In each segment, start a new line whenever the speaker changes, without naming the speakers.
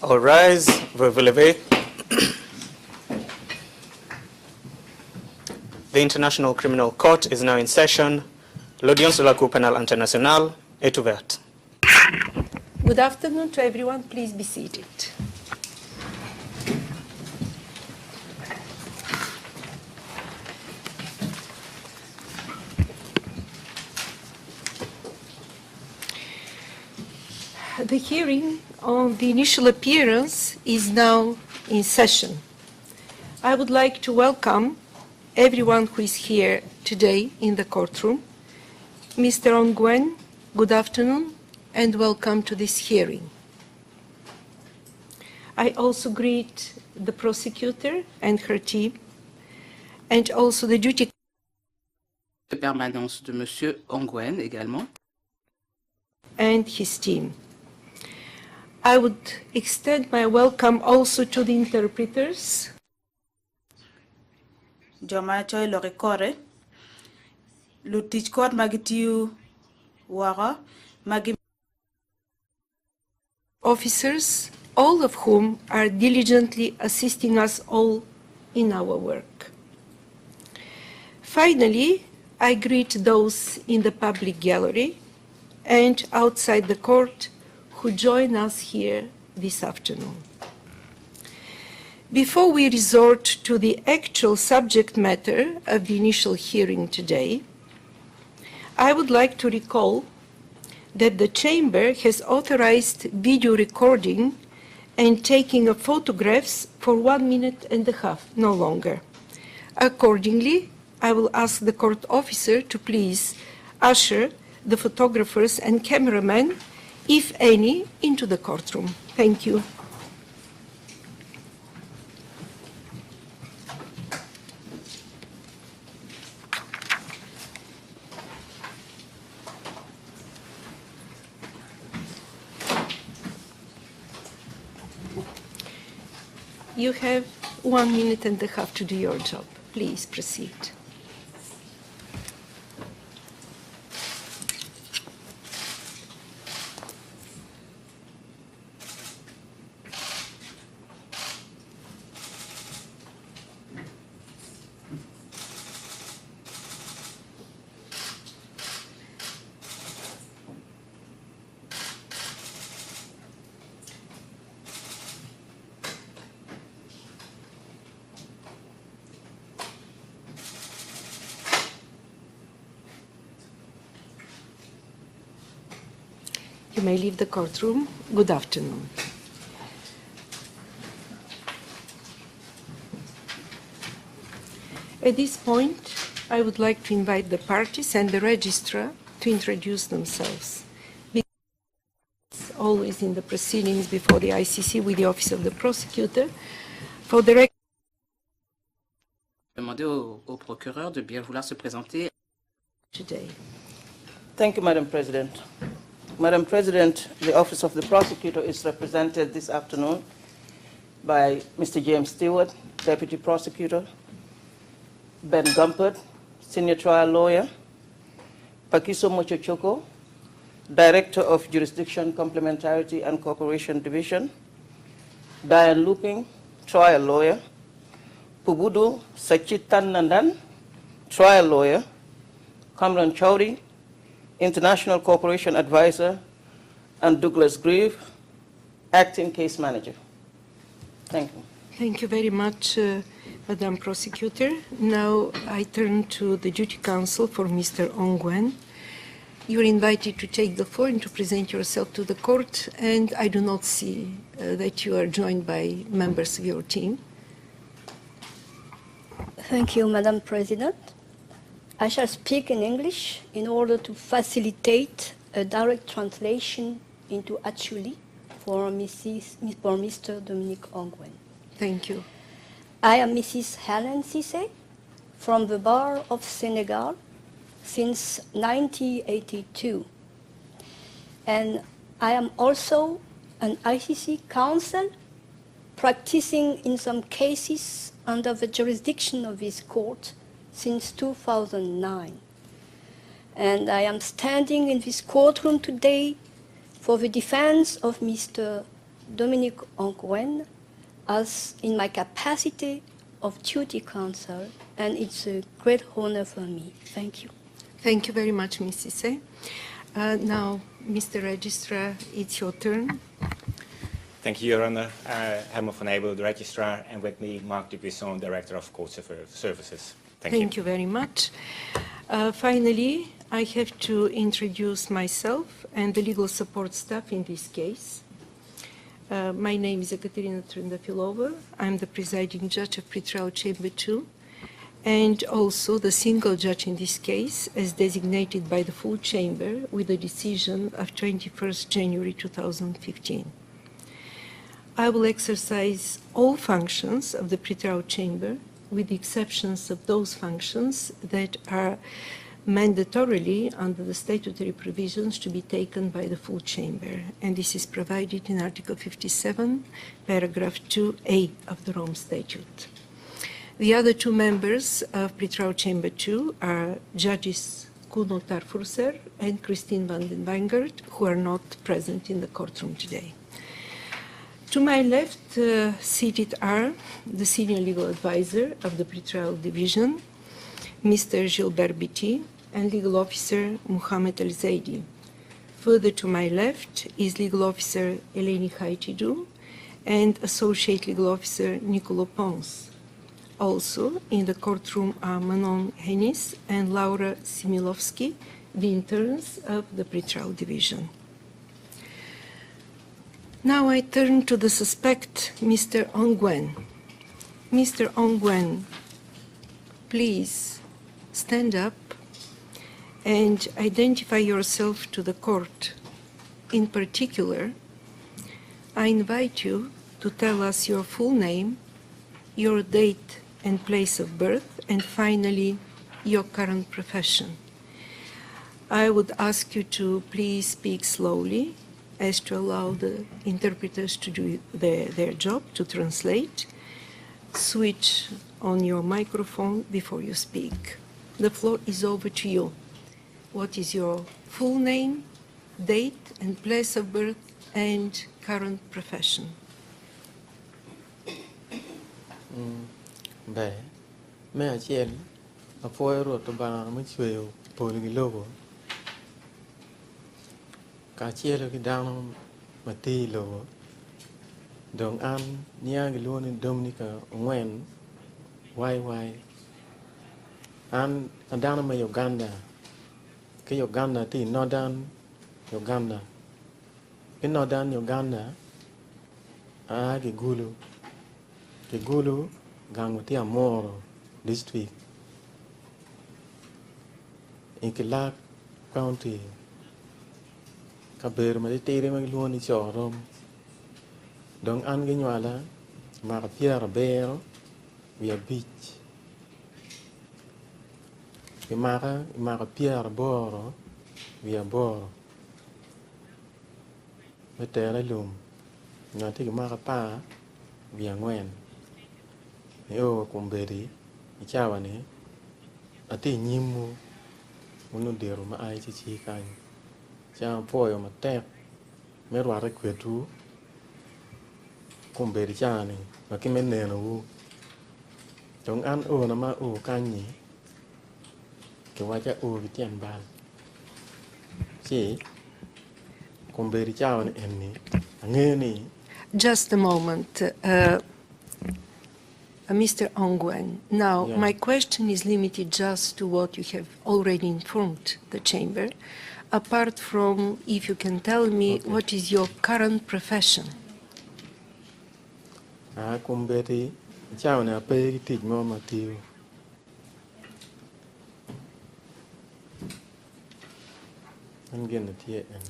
All rise, vous vous levez. The International Criminal Court is now in session. L'audience de la Cour pénale internationale est ouverte.
Good afternoon to everyone. Please be seated. The hearing on the initial appearance is now in session. I would like to welcome everyone who is here today in the courtroom. Mr. Ongwen, good afternoon and welcome to this hearing. I also greet the prosecutor and her team and also the duty
de permanence de Monsieur Ongwen également.
And his team. I would extend my welcome also to the interpreters.
Joma choy lo rekore lu teach court magitiu wara magi
Officers, all of whom are diligently assisting us all in our work. Finally, I greet those in the public gallery and outside the court who join us here this afternoon. Before we resort to the actual subject matter of the initial hearing today, I would like to recall that the Chamber has authorized video recording and taking of photographs for 1.5 minutes, no longer. Accordingly, I will ask the court officer to please usher the photographers and cameramen, if any, into the courtroom. Thank you. You have 1.5 minutes to do your job. Please proceed. You may leave the courtroom. Good afternoon. At this point, I would like to invite the parties and the registrar to introduce themselves. Because always in the proceedings before the ICC with the Office of the Prosecutor, for the record,
Demander au procureur de bien vouloir se présenter.
Today.
Thank you, Madam President. Madam President, the Office of the Prosecutor is represented this afternoon by Mr. James Stewart, Deputy Prosecutor, Ben Gumpert, Senior Trial Lawyer, Pakiso Mochochoko, Director of Jurisdiction, Complementarity and Cooperation Division, Diane Looping, Trial Lawyer, Pubudu Sachitan Nandan, Trial Lawyer, Kamran Chowdhury, International Cooperation Advisor, and Douglas Grieve, Acting Case Manager. Thank you.
Thank you very much, Madam Prosecutor. Now I turn to the Duty Counsel for Mr. Ongwen. You are invited to take the floor and to present yourself to the court, and I do not see that you are joined by members of your team.
Thank you, Madam President. I shall speak in English in order to facilitate a direct translation into Acholi for Mr. Dominic Ongwen.
Thank you.
I am Mrs. Hélène Cisse from the Bar of Senegal since 1982. And I am also an ICC counsel practicing in some cases under the jurisdiction of this court since 2009. And I am standing in this courtroom today for the defense of Mr. Dominic Ongwen as in my capacity of Duty Counsel, and it's a great honor for me. Thank you.
Thank you very much, Ms. Cisse. Now, Mr. Registrar, it's your turn.
Thank you, Your Honor. Helmut van Ebel, the Registrar, and with me, Marc Dubuisson, Director of Court Services.
Thank you very much. Finally, I have to introduce myself and the legal support staff in this case. My name is Ekaterina Trendafilova. I'm the presiding judge of Pretrial Chamber 2, and also the single judge in this case, as designated by the full chamber with a decision of 21st January 2015. I will exercise all functions of the Pretrial Chamber, with the exceptions of those functions that are mandatorily under the statutory provisions to be taken by the full chamber, and this is provided in Article 57, paragraph 2a of the Rome Statute. The other two members of Pretrial Chamber 2 are Judges Kuno Tarfurser and Christine van den Weingert, who are not present in the courtroom today. To my left, seated are the Senior Legal Advisor of the Pretrial Division, Mr. Gilbert Biti, and Legal Officer Mohamed El Zaidi. Further to my left is Legal Officer Eleni Haitidou and Associate Legal Officer Nicolo Pons. Also in the courtroom are Manon Henis and Laura Similovsky, the interns of the Pretrial Division. Now I turn to the suspect, Mr. Ongwen. Mr. Ongwen, please stand up and identify yourself to the court. In particular, I invite you to tell us your full name, your date and place of birth, and finally, your current profession. I would ask you to please speak slowly, as to allow the interpreters to do their job, to translate. Switch on your microphone before you speak. The floor is over to you. What is your full name, date and place of birth, and current profession?
Beh, me achiel, apoyo ruoto ba machweyo polo gi logo. Kaachiel gi dano mati logo. Dong an nia gi luoni Dominic Ongwen, YY. An dano ma Uganda. Ke Uganda ti Northern Uganda. Ke Northern Uganda a gi Gulu. Ke Gulu gango ti Amoro district. In Kilak County. Kaber ma tere ma luoni chorom. Dong an gi nyala ma Pierre Bero via beach. Maka Pierre Boro via Boro. Metera lum. Ngati maka pa via Ngwen. Yo kumberi ichawa ni ati nyimu unu dero ma ICC kan. Cha poyo ma tek merwa rekwetu kumberi chani makimeneno wu. Dong an o na ma o kanyi.
Just a moment, Mr. Ongwen. Now, my question is limited just to what you have already informed the chamber, apart from if you can tell me what is your current profession.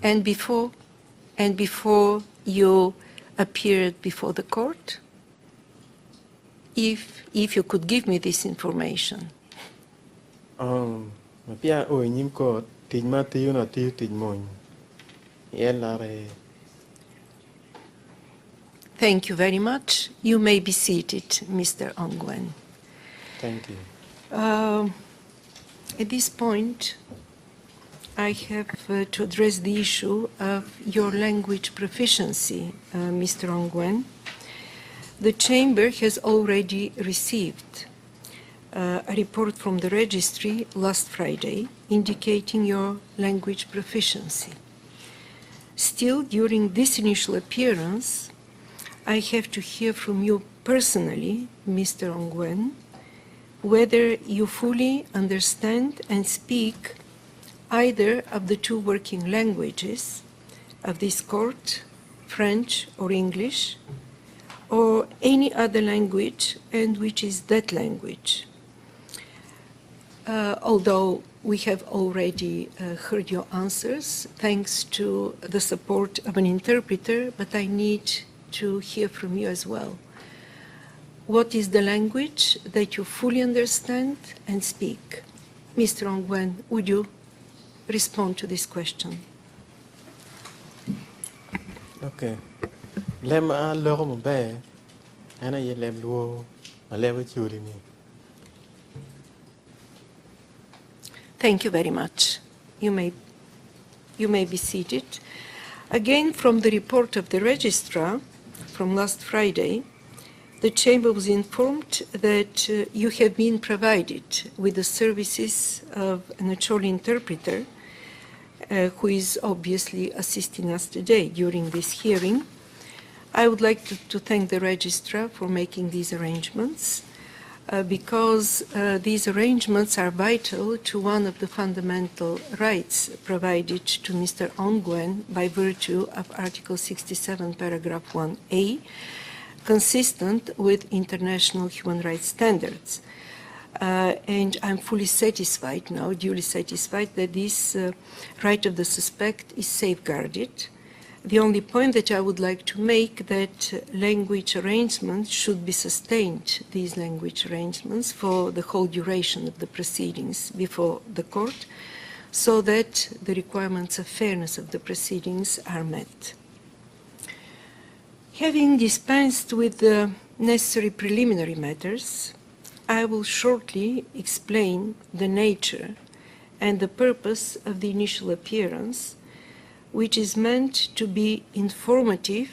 And before you appeared before the court, if you could give me this information. Thank you very much. You may be seated, Mr. Ongwen.
Thank you.
At this point, I have to address the issue of your language proficiency, Mr. Ongwen. The Chamber has already received a report from the registry last Friday indicating your language proficiency. Still, during this initial appearance, I have to hear from you personally, Mr. Ongwen, whether you fully understand and speak either of the two working languages of this court, French or English, or any other language, and which is that language. Although we have already heard your answers, thanks to the support of an interpreter, but I need to hear from you as well. What is the language that you fully understand and speak? Mr. Ongwen, would you respond to this question?
Okay. Lem a loro mbe ana ye lem luo a lewe churi ni.
Thank you very much. You may be seated. Again, from the report of the registrar from last Friday, the Chamber was informed that you have been provided with the services of an Acholi interpreter who is obviously assisting us today during this hearing. I would like to thank the registrar for making these arrangements because these arrangements are vital to one of the fundamental rights provided to Mr. Ongwen by virtue of Article 67, paragraph 1a, consistent with international human rights standards. And I'm fully satisfied now, duly satisfied, that this right of the suspect is safeguarded. The only point that I would like to make that language arrangements should be sustained, these language arrangements, for the whole duration of the proceedings before the court, so that the requirements of fairness of the proceedings are met. Having dispensed with the necessary preliminary matters, I will shortly explain the nature and the purpose of the initial appearance, which is meant to be informative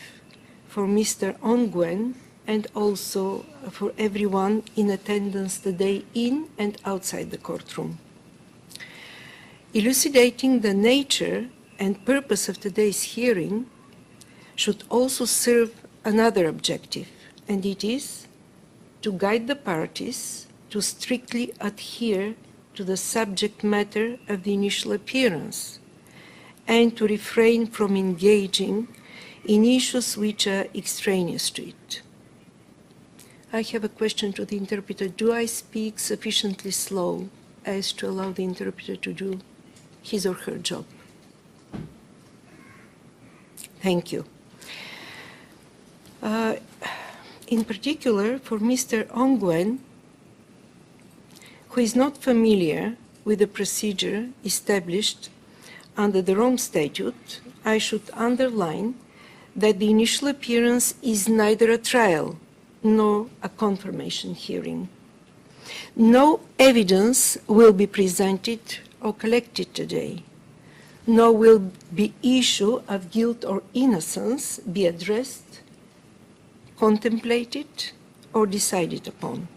for Mr. Ongwen and also for everyone in attendance today in and outside the courtroom. Elucidating the nature and purpose of today's hearing should also serve another objective, and it is to guide the parties to strictly adhere to the subject matter of the initial appearance and to refrain from engaging in issues which are extraneous to it. I have a question to the interpreter. Do I speak sufficiently slow as to allow the interpreter to do his or her job? Thank you. In particular, for Mr. Ongwen, who is not familiar with the procedure established under the Rome Statute, I should underline that the initial appearance is neither a trial nor a confirmation hearing. No evidence will be presented or collected today, nor will the issue of guilt or innocence be addressed, contemplated, or decided upon.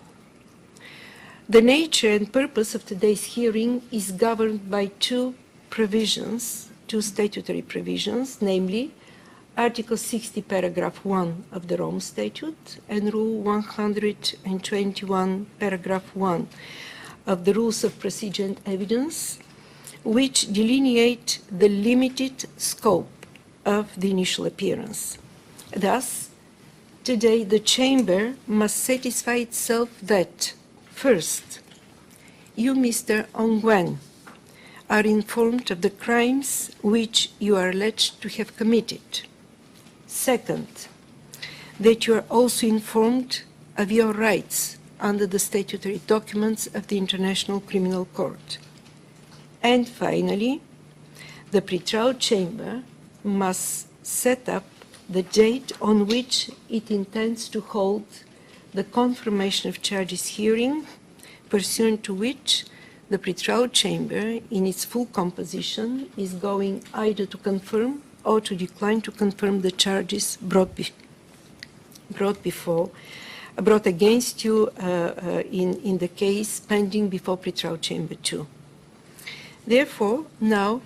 The nature and purpose of today's hearing is governed by two provisions, two statutory provisions, namely Article 60, paragraph 1 of the Rome Statute and Rule 121, paragraph 1 of the Rules of Procedure and Evidence, which delineate the limited scope of the initial appearance. Thus, today the Chamber must satisfy itself that, first, you, Mr. Ongwen, are informed of the crimes which you are alleged to have committed. Second, that you are also informed of your rights under the statutory documents of the International Criminal Court. And finally, the pretrial chamber must set up the date on which it intends to hold the confirmation of charges hearing, pursuant to which the pretrial chamber in its full composition is going either to confirm or to decline to confirm the charges brought against you in the case pending before pretrial chamber 2. Therefore, now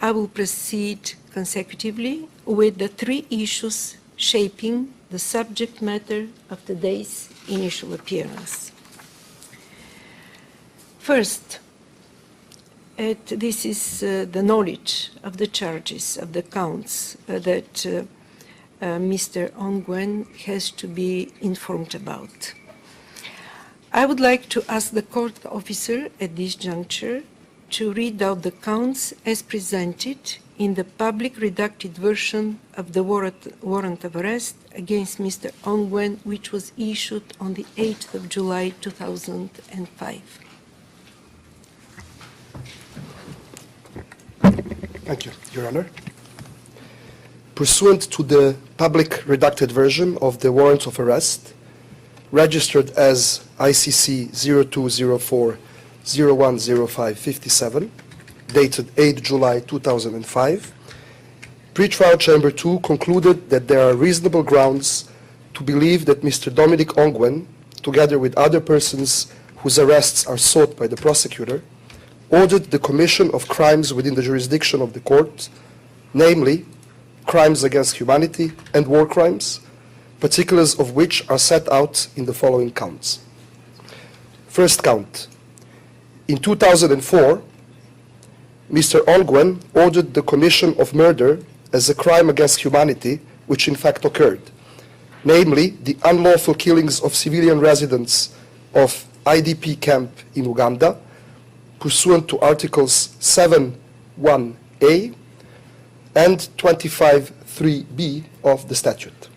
I will proceed consecutively with the three issues shaping the subject matter of today's initial appearance. First, this is the knowledge of the charges, of the counts that Mr. Ongwen has to be informed about. I would like to ask the court officer at this juncture to read out the counts as presented in the public redacted version of the warrant of arrest against Mr. Ongwen, which was issued on the 8th of July 2005.
Thank you, Your Honor. Pursuant to the public redacted version of the warrant of arrest, registered as ICC 0204-010557, dated 8 July 2005, Pretrial Chamber 2 concluded that there are reasonable grounds to believe that Mr. Dominic Ongwen, together with other persons whose arrests are sought by the prosecutor, ordered the commission of crimes within the jurisdiction of the court, namely crimes against humanity and war crimes, particulars of which are set out in the following counts. First count. In 2004, Mr. Ongwen ordered the commission of murder as a crime against humanity, which in fact occurred, namely the unlawful killings of civilian residents of IDP camp in Uganda, pursuant to Articles 7(1)(a) and 25(3)(b) of the statute.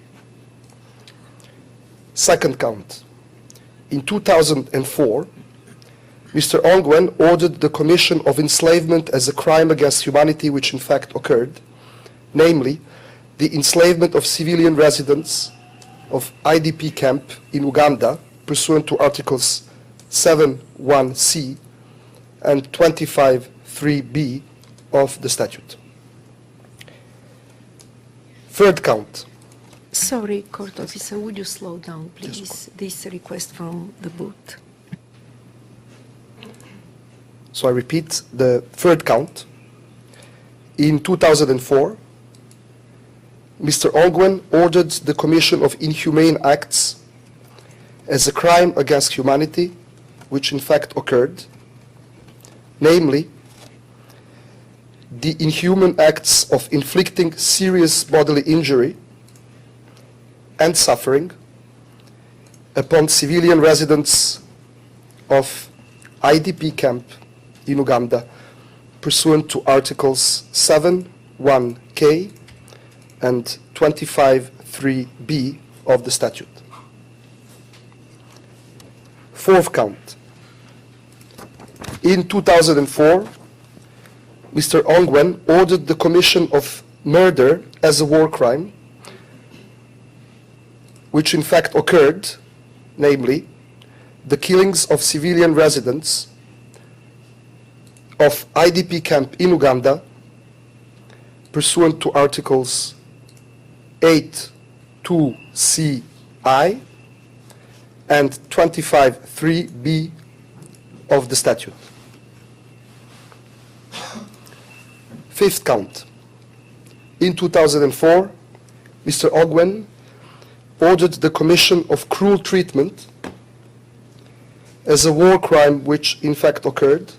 Second count. In 2004, Mr. Ongwen ordered the commission of enslavement as a crime against humanity which in fact occurred, namely the enslavement of civilian residents of IDP camp in Uganda, pursuant to Articles 7(1)(c) and 25(3)(b) of the statute. Third count.
Sorry, court officer, would you slow down, please? Yes, this is a request from the booth.
So I repeat the third count. In 2004, Mr. Ongwen ordered the commission of inhumane acts as a crime against humanity, which in fact occurred, namely the inhuman acts of inflicting serious bodily injury and suffering upon civilian residents of IDP camp in Uganda, pursuant to Articles 7(1)(k) and 25(3)(b) of the statute. Fourth count. In 2004, Mr. Ongwen ordered the commission of murder as a war crime, which in fact occurred, namely the killings of civilian residents of IDP camp in Uganda, pursuant to Articles 8(2)(ci) and 25(3)(b) of the statute. Fifth count. In 2004, Mr. Ongwen ordered the commission of cruel treatment as a war crime which in fact occurred,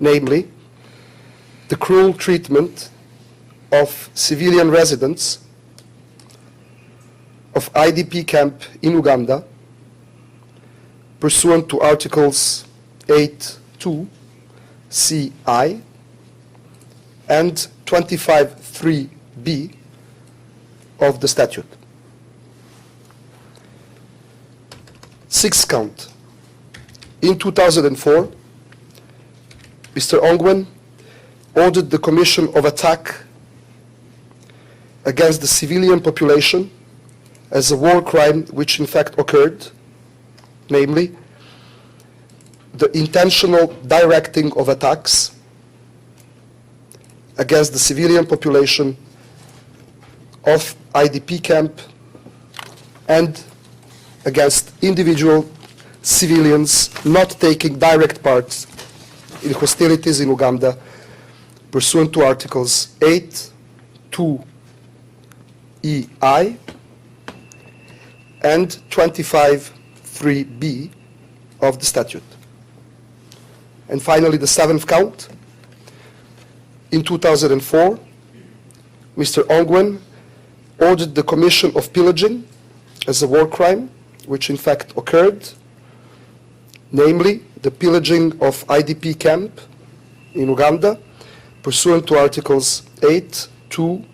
namely the cruel treatment of civilian residents of IDP camp in Uganda, pursuant to Articles 8(2)(ci) and 25(3)(b) of the statute. Sixth count. In 2004, Mr. Ongwen ordered the commission of attack against the civilian population as a war crime which in fact occurred, namely the intentional directing of attacks against the civilian population of IDP camp and against individual civilians not taking direct part in hostilities in Uganda pursuant to Articles 8, 2, EI and 25, 3B of the statute. And finally, the seventh count. In 2004, Mr. Ongwen ordered the commission of pillaging as a war crime, which in fact occurred, namely the pillaging of IDP camp in Uganda, pursuant to Articles 8, 2,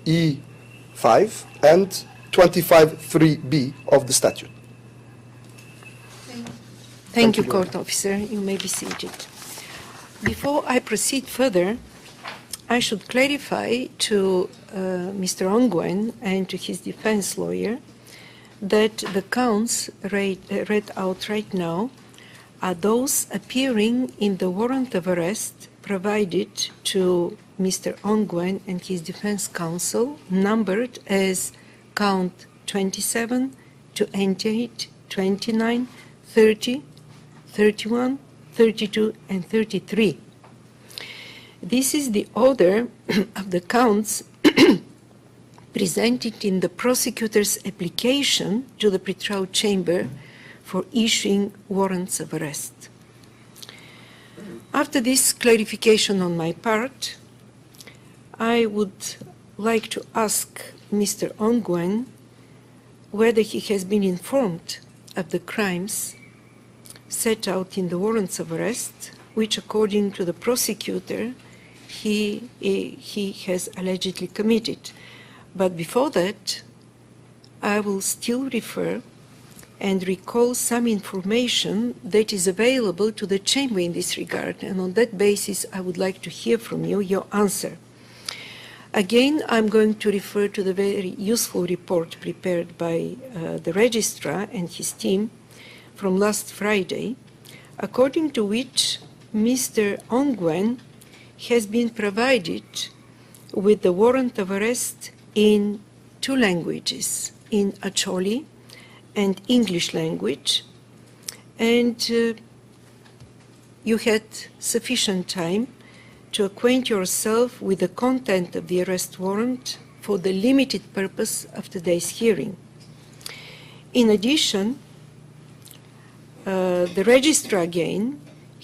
E5 and 25, 3B of the statute.
Thank you, Court Officer. You may be seated. Before I proceed further, I should clarify to Mr. Ongwen and to his defense lawyer that the counts read out right now are those appearing in the warrant of arrest provided to Mr. Ongwen and his defense counsel, numbered as count 27, 28, 29, 30, 31, 32, and 33. This is the order of the counts presented in the prosecutor's application to the pretrial chamber for issuing warrants of arrest. After this clarification on my part, I would like to ask Mr. Ongwen whether he has been informed of the crimes set out in the warrants of arrest, which according to the prosecutor, he has allegedly committed. But before that, I will still refer and recall some information that is available to the chamber in this regard, and on that basis I would like to hear from you your answer. Again, I'm going to refer to the very useful report prepared by the registrar and his team from last Friday, according to which Mr. Ongwen has been provided with the warrant of arrest in two languages, in Acholi and English language, and you had sufficient time to acquaint yourself with the content of the arrest warrant for the limited purpose of today's hearing. In addition, the registrar again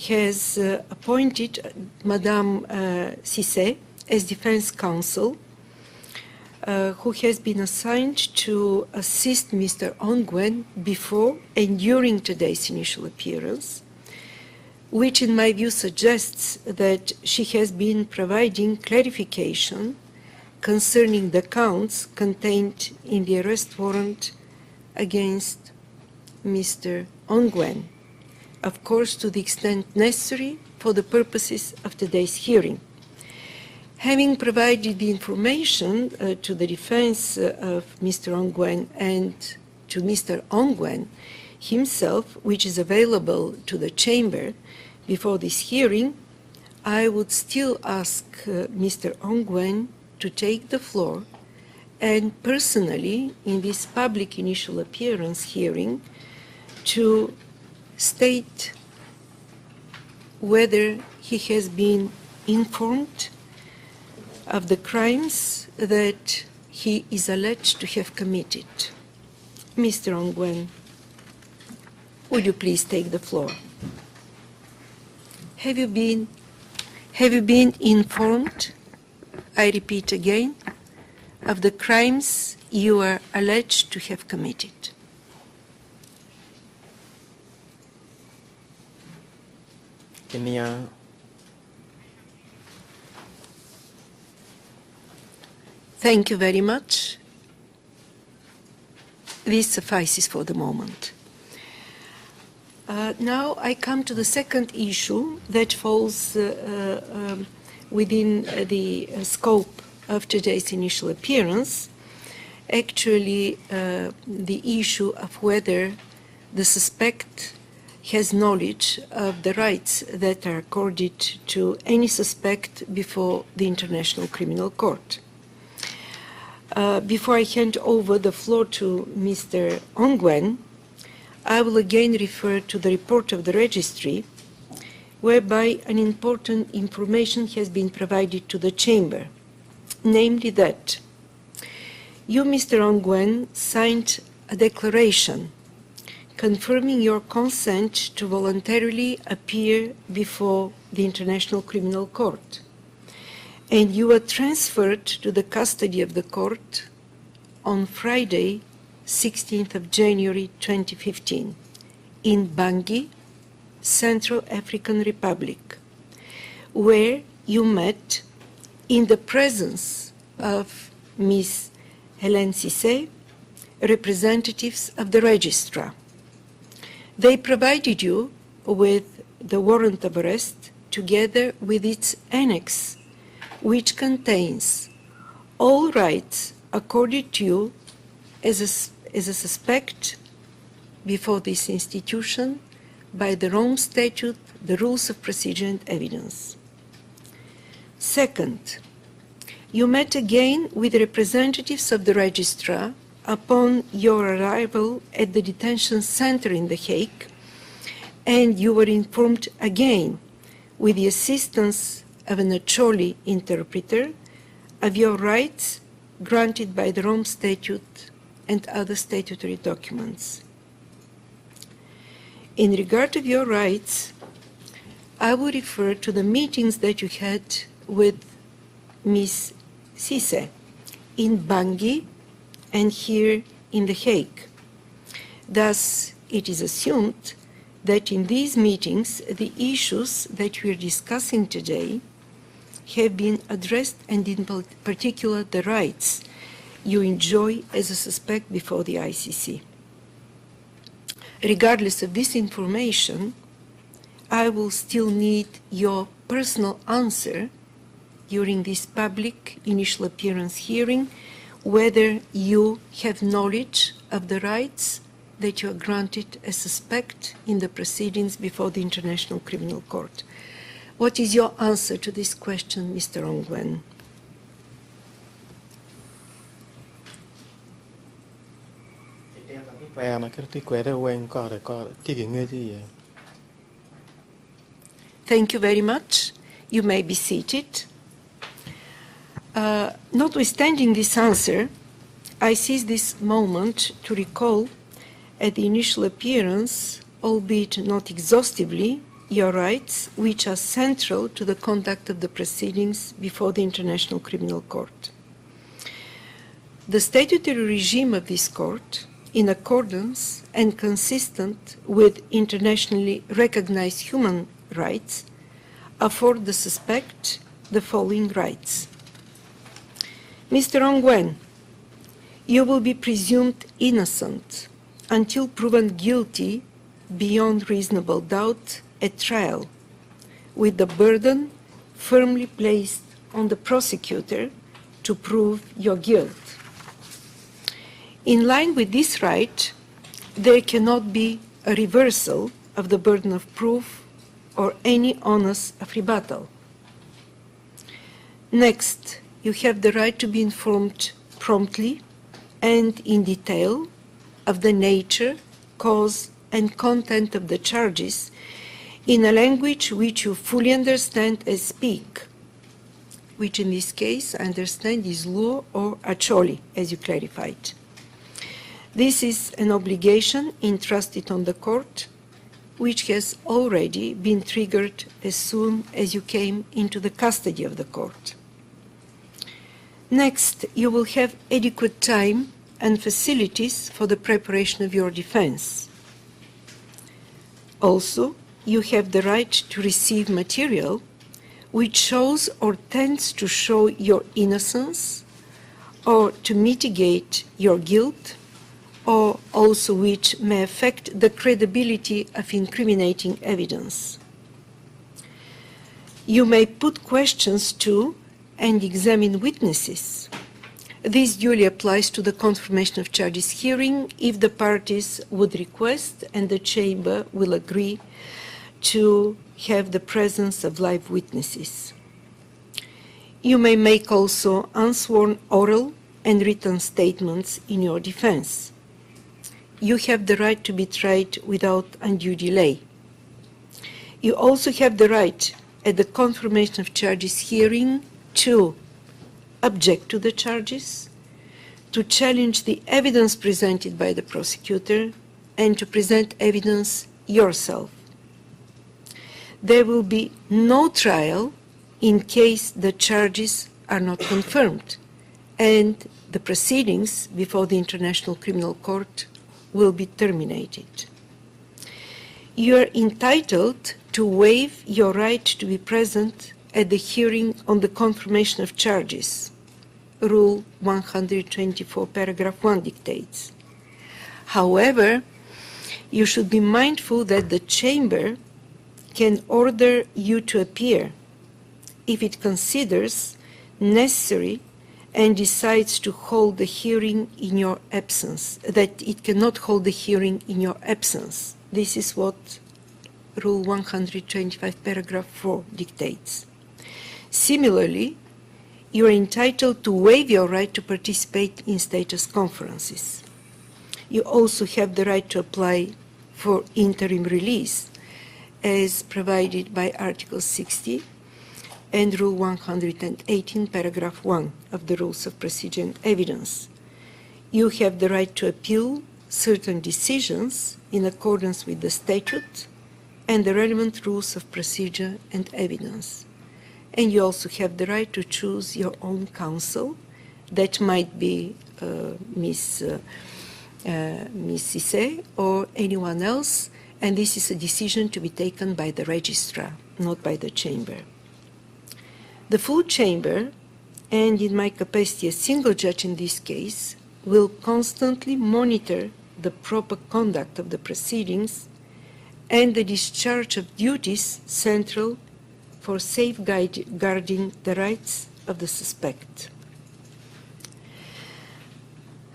has appointed Madame Cisse as defense counsel, who has been assigned to assist Mr. Ongwen before and during today's initial appearance, which in my view suggests that she has been providing clarification concerning the counts contained in the arrest warrant against Mr. Ongwen, of course to the extent necessary for the purposes of today's hearing. Having provided the information to the defense of Mr. Ongwen and to Mr. Ongwen himself, which is available to the chamber before this hearing, I would still ask Mr. Ongwen to take the floor and personally, in this public initial appearance hearing, to state whether he has been informed of the crimes that he is alleged to have committed. Mr. Ongwen, would you please take the floor? Have you been informed, I repeat again, of the crimes you are alleged to have committed?
Kenya,
thank you very much. This suffices for the moment. Now I come to the second issue that falls within the scope of today's initial appearance, actually the issue of whether the suspect has knowledge of the rights that are accorded to any suspect before the International Criminal Court. Before I hand over the floor to Mr. Ongwen, I will again refer to the report of the registry, whereby an important information has been provided to the Chamber, namely that you, Mr. Ongwen, signed a declaration confirming your consent to voluntarily appear before the International Criminal Court, and you were transferred to the custody of the court on Friday, 16th of January 2015, in Bangui, Central African Republic, where you met in the presence of Ms. Hélène Cisse, representatives of the registrar. They provided you with the warrant of arrest together with its annex, which contains all rights accorded to you as a suspect before this institution by the Rome Statute, the Rules of Procedure and Evidence. Second, you met again with representatives of the registrar upon your arrival at the detention center in The Hague, and you were informed again, with the assistance of an Acholi interpreter, of your rights granted by the Rome Statute and other statutory documents. In regard of your rights, I will refer to the meetings that you had with Ms. Cisse in Bangui and here in The Hague. Thus, it is assumed that in these meetings, the issues that we are discussing today have been addressed, and in particular the rights you enjoy as a suspect before the ICC. Regardless of this information, I will still need your personal answer during this public initial appearance hearing, whether you have knowledge of the rights that you are granted as suspect in the proceedings before the International Criminal Court. What is your answer to this question, Mr. Ongwen? Thank you very much. You may be seated. Notwithstanding this answer, I seize this moment to recall at the initial appearance, albeit not exhaustively, your rights, which are central to the conduct of the proceedings before the International Criminal Court. The statutory regime of this court, in accordance and consistent with internationally recognized human rights, afford the suspect the following rights. Mr. Ongwen, you will be presumed innocent until proven guilty beyond reasonable doubt at trial, with the burden firmly placed on the prosecutor to prove your guilt. In line with this right, there cannot be a reversal of the burden of proof or any onus of rebuttal. Next, you have the right to be informed promptly and in detail of the nature, cause, and content of the charges in a language which you fully understand and speak, which in this case I understand is law or Acholi, as you clarified. This is an obligation entrusted on the court, which has already been triggered as soon as you came into the custody of the court. Next, you will have adequate time and facilities for the preparation of your defense. Also, you have the right to receive material which shows or tends to show your innocence or to mitigate your guilt, or also which may affect the credibility of incriminating evidence. You may put questions to and examine witnesses, This duly applies to the confirmation of charges hearing if the parties would request and the Chamber will agree to have the presence of live witnesses. You may make also unsworn oral and written statements in your defense. You have the right to be tried without undue delay. You also have the right at the confirmation of charges hearing to object to the charges, to challenge the evidence presented by the prosecutor, and to present evidence yourself. There will be no trial in case the charges are not confirmed, and the proceedings before the International Criminal Court will be terminated. You are entitled to waive your right to be present at the hearing on the confirmation of charges. Rule 124, paragraph 1 dictates. However, you should be mindful that the Chamber can order you to appear if it considers necessary and decides to hold the hearing in your absence, that it cannot hold the hearing in your absence. This is what Rule 125, paragraph 4 dictates. Similarly, you are entitled to waive your right to participate in status conferences. You also have the right to apply for interim release as provided by Article 60 and Rule 118, paragraph 1 of the Rules of Procedure and Evidence. You have the right to appeal certain decisions in accordance with the statute and the relevant rules of procedure and evidence. And you also have the right to choose your own counsel. That might be Ms. Cisse or anyone else, and this is a decision to be taken by the registrar, not by the Chamber. The full Chamber, and in my capacity as single judge in this case, will constantly monitor the proper conduct of the proceedings and the discharge of duties central for safeguarding the rights of the suspect.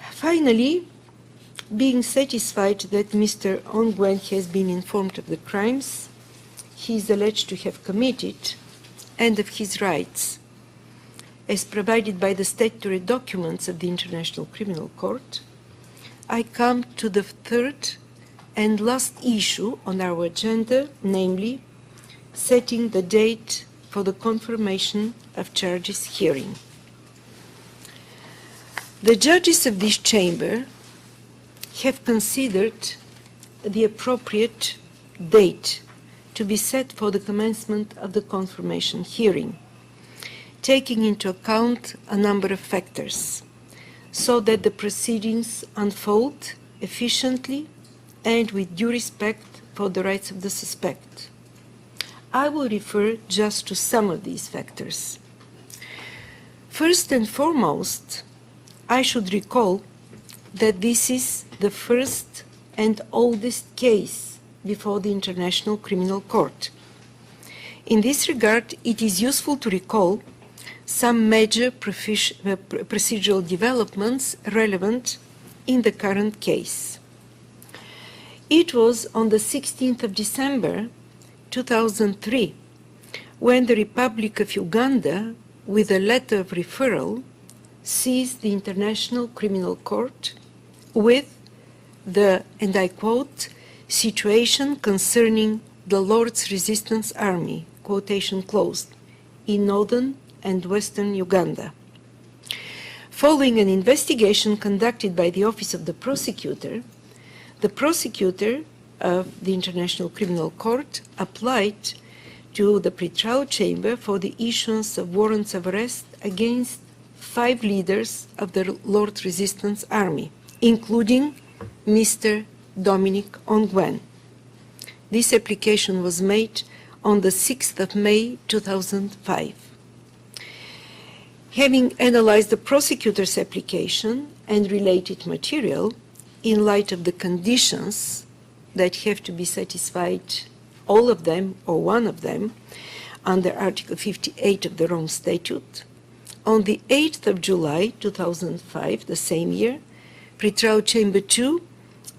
Finally, being satisfied that Mr. Ongwen has been informed of the crimes he is alleged to have committed and of his rights, as provided by the statutory documents of the International Criminal Court, I come to the third and last issue on our agenda, namely, setting the date for the confirmation of charges hearing. The judges of this Chamber have considered the appropriate date to be set for the commencement of the confirmation hearing, taking into account a number of factors, so that the proceedings unfold efficiently and with due respect for the rights of the suspect. I will refer just to some of these factors. First and foremost, I should recall that this is the first and oldest case before the International Criminal Court. In this regard, it is useful to recall some major procedural developments relevant in the current case. It was on the 16th of December 2003 when the Republic of Uganda, with a letter of referral, seized the International Criminal Court with the, and I quote, situation concerning the Lord's Resistance Army, quotation closed, in northern and western Uganda. Following an investigation conducted by the Office of the Prosecutor of the International Criminal Court applied to the pretrial chamber for the issuance of warrants of arrest against 5 leaders of the Lord's Resistance Army, including Mr. Dominic Ongwen. This application was made on the 6th of May 2005. Having analyzed the prosecutor's application and related material in light of the conditions that have to be satisfied, all of them or one of them, under Article 58 of the Rome Statute, On the 8th of July 2005, the same year, Pretrial Chamber 2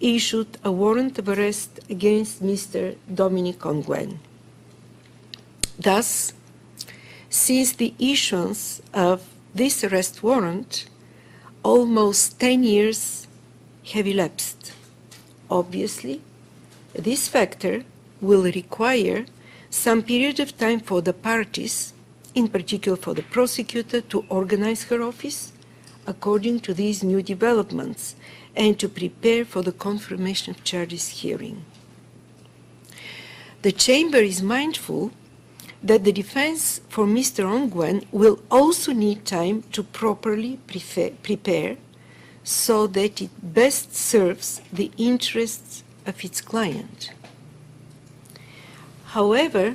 issued a warrant of arrest against Mr. Dominic Ongwen. Thus, since the issuance of this arrest warrant, almost 10 years have elapsed. Obviously, this factor will require some period of time for the parties, in particular for the prosecutor, to organize her office according to these new developments and to prepare for the confirmation of charges hearing. The Chamber is mindful that the defense for Mr. Ongwen will also need time to properly prepare so that it best serves the interests of its client. However,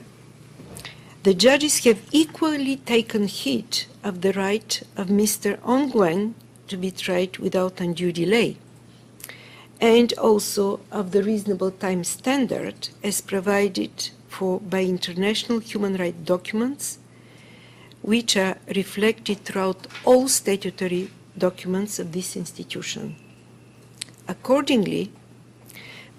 the judges have equally taken heed of the right of Mr. Ongwen to be tried without undue delay, and also of the reasonable time standard as provided for by international human rights documents, which are reflected throughout all statutory documents of this institution. Accordingly,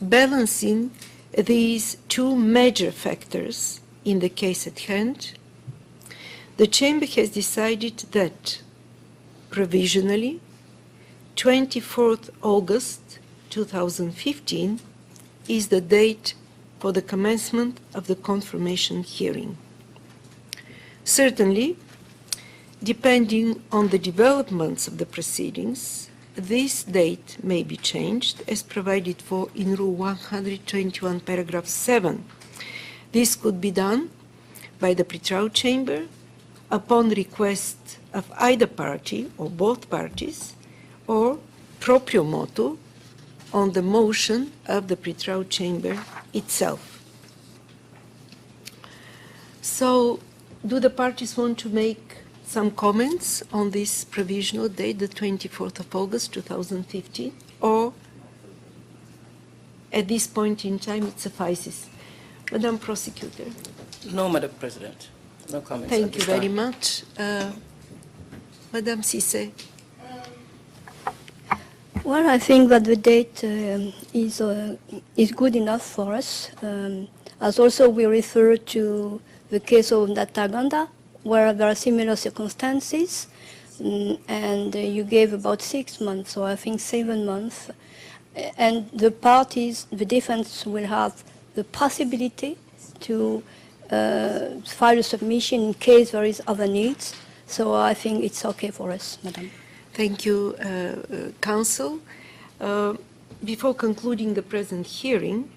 balancing these two major factors in the case at hand, the Chamber has decided that, provisionally, 24th August 2015 is the date for the commencement of the confirmation hearing. Certainly, depending on the developments of the proceedings, this date may be changed as provided for in Rule 121, paragraph 7. This could be done by the pretrial chamber upon request of either party or both parties, or proprio motu, on the motion of the pretrial chamber itself. So, do the parties want to make some comments on this provisional date, the 24th of August 2015, or at this point in time it suffices? Madam Prosecutor.
No, Madam President. No comments.
Thank you very much. Madam Cisse.
Well, I think that the date is good enough for us. As also we refer to the case of Nataganda, where there are similar circumstances, and you gave about 6 months, so I think 7 months. And the parties, the defense will have the possibility to file a submission in case there is other needs. So I think it's okay for us, Madam.
Thank you, Counsel. Before concluding the present hearing,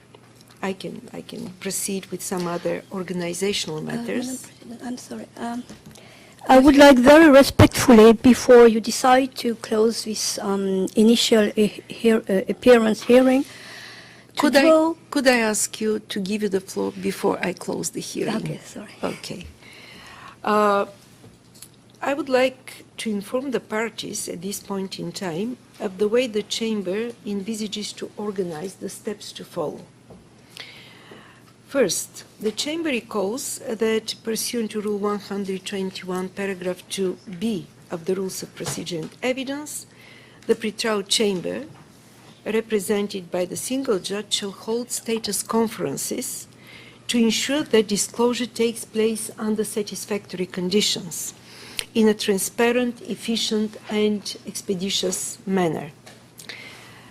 I can proceed with some other organizational matters.
Madam President, I'm sorry. I would like very respectfully, before you decide to close this initial appearance hearing,
Could I ask you to give you the floor before I close the hearing?
Okay, sorry.
Okay. I would like to inform the parties at this point in time of the way the Chamber envisages to organize the steps to follow. First, the Chamber recalls that pursuant to Rule 121, paragraph 2b of the Rules of Procedure and Evidence, the pretrial chamber, represented by the single judge, shall hold status conferences to ensure that disclosure takes place under satisfactory conditions, in a transparent, efficient, and expeditious manner.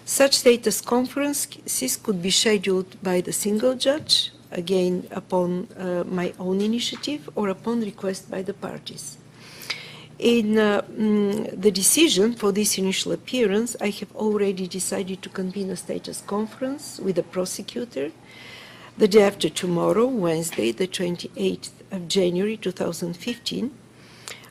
Such status conferences could be scheduled by the single judge, again upon my own initiative, or upon request by the parties. In the decision for this initial appearance, I have already decided to convene a status conference with the prosecutor the day after tomorrow, Wednesday, the 28th of January 2015,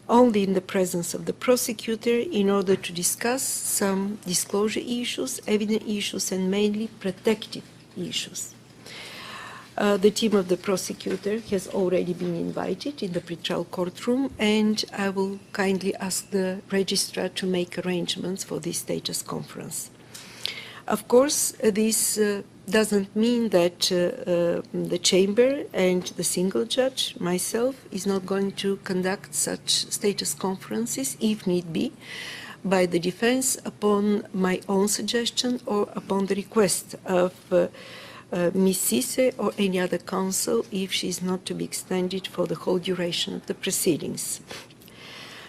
only in the presence of the prosecutor, in order to discuss some disclosure issues, evidence issues, and mainly protective issues. The team of the prosecutor has already been invited in the pretrial courtroom, and I will kindly ask the registrar to make arrangements for this status conference. Of course, this doesn't mean that the chamber and the single judge, myself, is not going to conduct such status conferences, if need be, by the defense upon my own suggestion or upon the request of Ms. Cisse or any other counsel if she is not to be extended for the whole duration of the proceedings.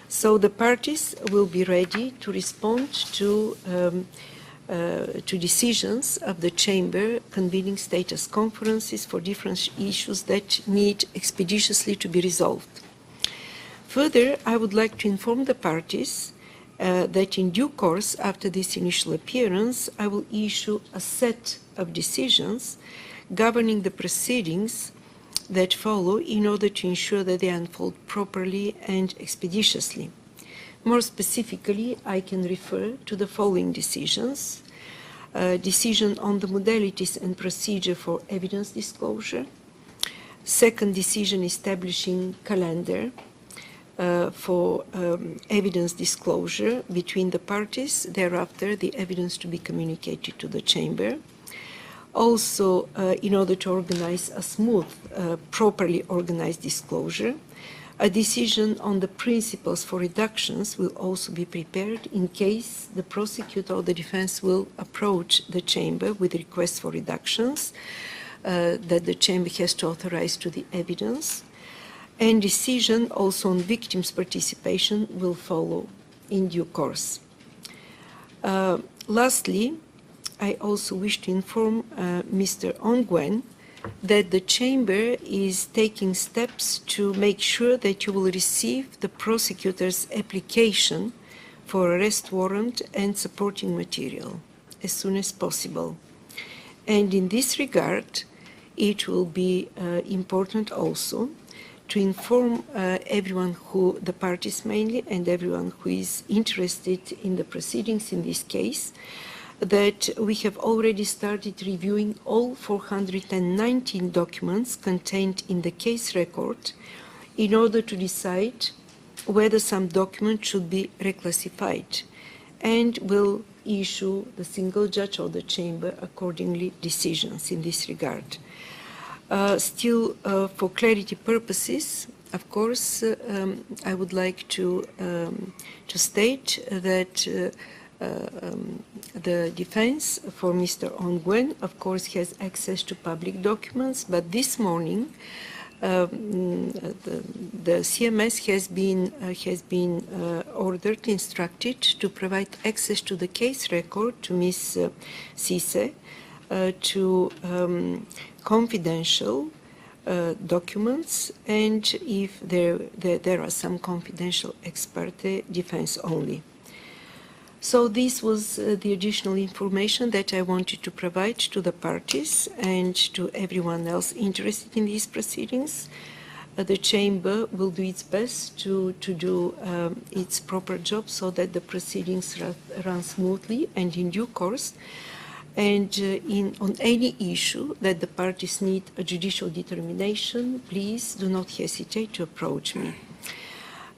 So the parties will be ready to respond to decisions of the Chamber convening status conferences for different issues that need expeditiously to be resolved. Further, I would like to inform the parties that in due course, after this initial appearance, I will issue a set of decisions governing the proceedings that follow in order to ensure that they unfold properly and expeditiously. More specifically, I can refer to the following decisions. Decision on the modalities and procedure for evidence disclosure. Second decision establishing calendar for evidence disclosure between the parties. Thereafter, the evidence to be communicated to the Chamber. Also, in order to organize a smooth, properly organized disclosure, a decision on the principles for redactions will also be prepared in case the prosecutor or the defense will approach the Chamber with requests for redactions that the Chamber has to authorize to the evidence. And decision also on victims' participation will follow in due course. Lastly, I also wish to inform Mr. Ongwen that the Chamber is taking steps to make sure that you will receive the prosecutor's application for arrest warrant and supporting material as soon as possible. And in this regard, it will be important also to inform everyone who, the parties mainly, and everyone who is interested in the proceedings in this case, that we have already started reviewing all 419 documents contained in the case record in order to decide whether some document should be reclassified, and will issue the single judge or the Chamber accordingly decisions in this regard. Still, for clarity purposes, of course, I would like to state that the defense for Mr. Ongwen, of course, has access to public documents, but this morning the CMS has been ordered, instructed to provide access to the case record to Ms. Cisse, to confidential documents, and if there are some confidential ex parte, defense only. So this was the additional information that I wanted to provide to the parties and to everyone else interested in these proceedings. The Chamber will do its best to do its proper job so that the proceedings run smoothly and in due course. And on any issue that the parties need a judicial determination, please do not hesitate to approach me.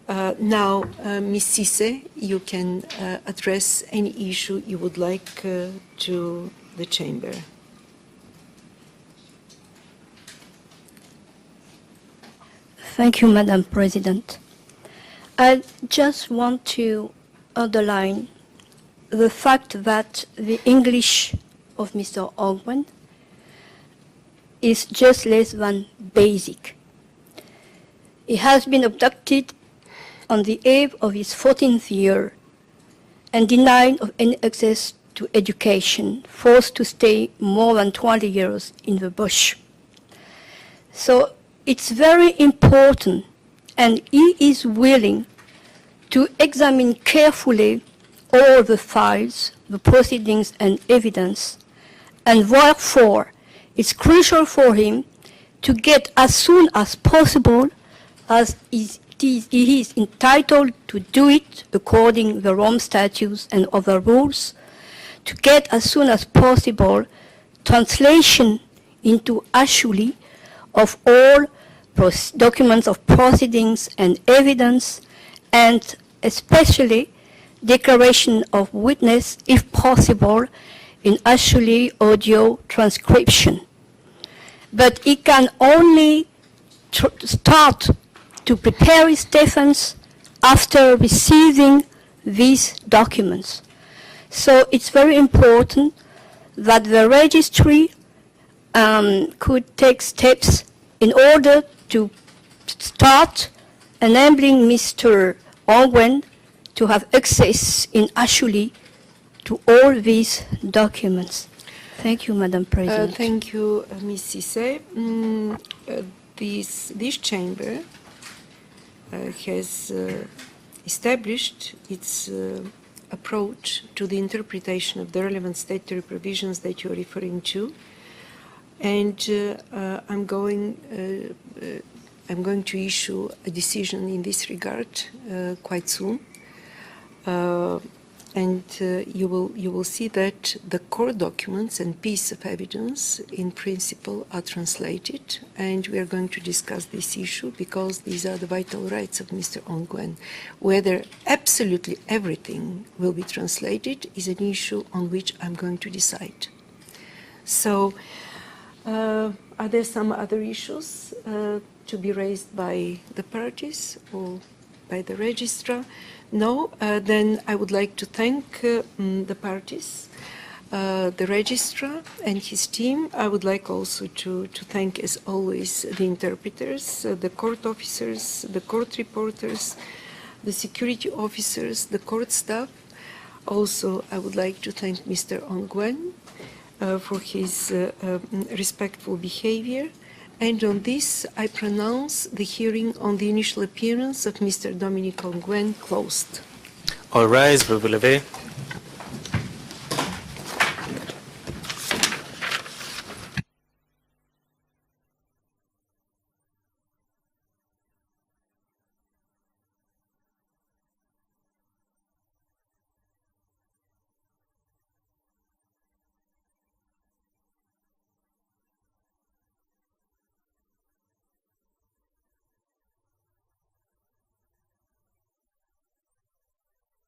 Now, Ms. Cisse, you can address any issue you would like to the Chamber.
Thank you, Madam President. I just want to underline the fact that the English of Mr. Ongwen is just less than basic. He has been abducted on the eve of his 14th year and denied of any access to education, forced to stay more than 20 years in the bush. So it's very important, and he is willing to examine carefully all the files, the proceedings and evidence, and therefore it's crucial for him to get as soon as possible, as he is entitled to do it according to the Rome Statute and other rules, to get as soon as possible translation into Acholi of all documents of proceedings and evidence, and especially declaration of witness, if possible, in Acholi audio transcription. But he can only start to prepare his defense after receiving these documents. So it's very important that the registry could take steps in order to start enabling Mr. Ongwen to have access in Acholi to all these documents. Thank you, Madam President.
Thank you, Ms. Cisse. This chamber has established its approach to the interpretation of the relevant statutory provisions that you're referring to, and I'm going to issue a decision in this regard quite soon. And you will see that the core documents and piece of evidence in principle are translated, and we are going to discuss this issue because these are the vital rights of Mr. Ongwen. Whether absolutely everything will be translated is an issue on which I'm going to decide. So are there some other issues to be raised by the parties or by the registrar? No, then I would like to thank the parties, the registrar and his team. I would like also to thank, as always, the interpreters, the court officers, the court reporters, the security officers, the court staff. Also, I would like to thank Mr. Ongwen for his respectful behavior. And on this, I pronounce the hearing on the initial appearance of Mr. Dominic Ongwen closed.
All rise, vous vous levez.